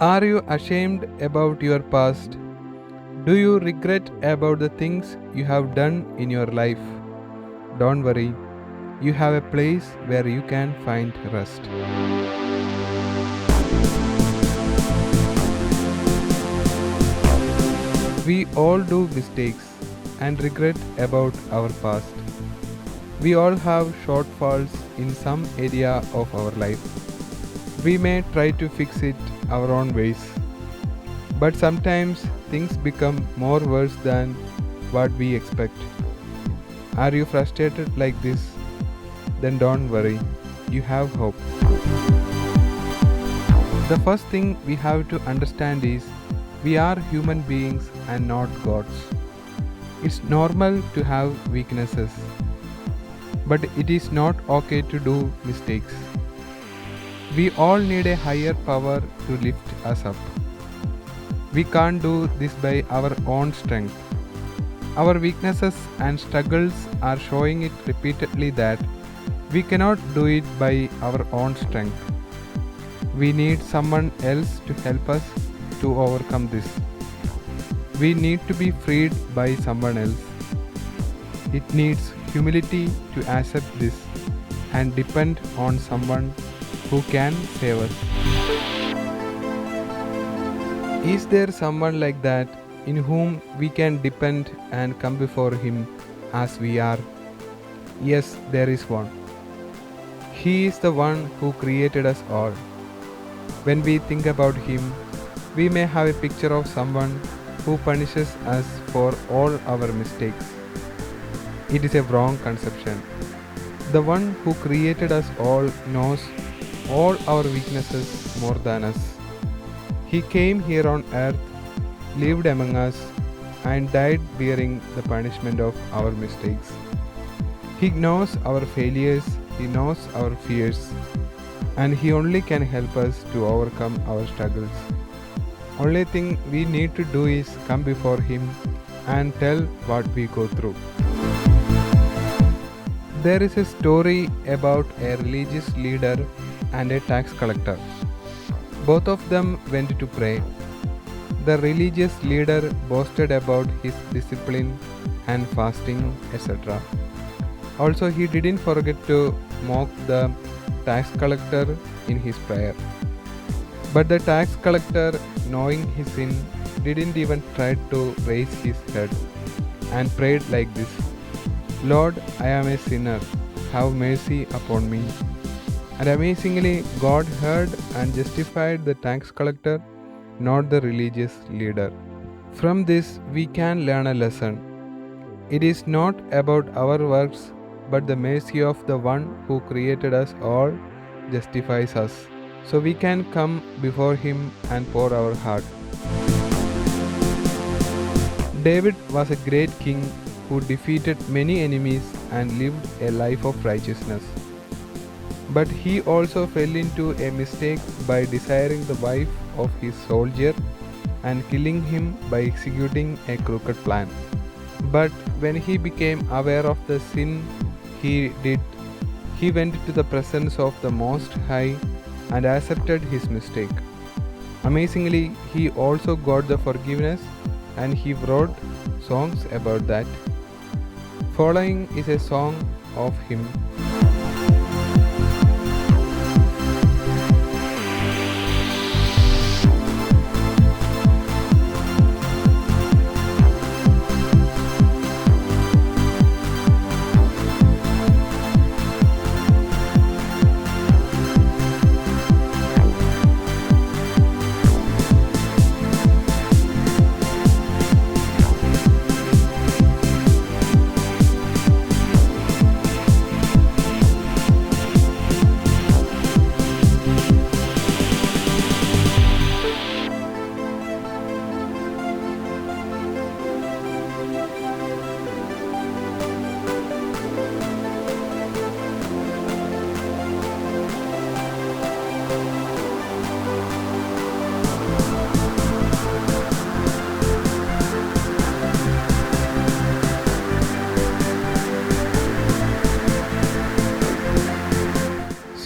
Are you ashamed about your past? Do you regret about the things you have done in your life? Don't worry, you have a place where you can find rest. We all do mistakes and regret about our past. We all have shortfalls in some area of our life. We may try to fix it our own ways, but sometimes things become more worse than what we expect. Are you frustrated like this? Then don't worry, you have hope. The first thing we have to understand is we are human beings and not gods. It's normal to have weaknesses, but it is not okay to do mistakes. We all need a higher power to lift us up. We can't do this by our own strength. Our weaknesses and struggles are showing it repeatedly that we cannot do it by our own strength. We need someone else to help us to overcome this. We need to be freed by someone else. It needs humility to accept this and depend on someone who can save us. Is there someone like that in whom we can depend and come before Him as we are? Yes, there is one. He is the one who created us all. When we think about Him, we may have a picture of someone who punishes us for all our mistakes. It is a wrong conception. The one who created us all knows all our weaknesses more than us. He came here on earth, lived among us, and died bearing the punishment of our mistakes. He knows our failures, He knows our fears, and He only can help us to overcome our struggles. Only thing we need to do is come before Him and tell what we go through. There is a story about a religious leader and a tax collector. Both of them went to pray. The religious leader boasted about his discipline and fasting, etc. Also, he didn't forget to mock the tax collector in his prayer. But the tax collector, knowing his sin, didn't even try to raise his head and prayed like this: Lord, I am a sinner, have mercy upon me. And amazingly, God heard and justified the tax collector, not the religious leader. From this, we can learn a lesson. It is not about our works, but the mercy of the one who created us all justifies us. So we can come before Him and pour our heart. David was a great king who defeated many enemies and lived a life of righteousness. But he also fell into a mistake by desiring the wife of his soldier and killing him by executing a crooked plan. But when he became aware of the sin he did, he went to the presence of the Most High and accepted his mistake. Amazingly, he also got the forgiveness and he wrote songs about that. Following is a song of him.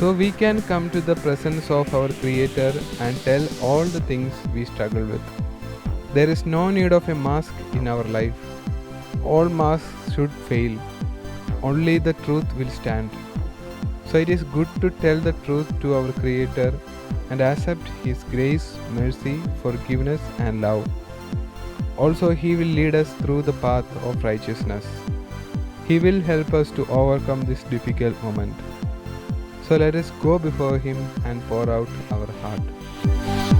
So we can come to the presence of our Creator and tell all the things we struggle with. There is no need of a mask in our life. All masks should fail. Only the truth will stand. So it is good to tell the truth to our Creator and accept His grace, mercy, forgiveness, and love. Also, He will lead us through the path of righteousness. He will help us to overcome this difficult moment. So let us go before Him and pour out our heart.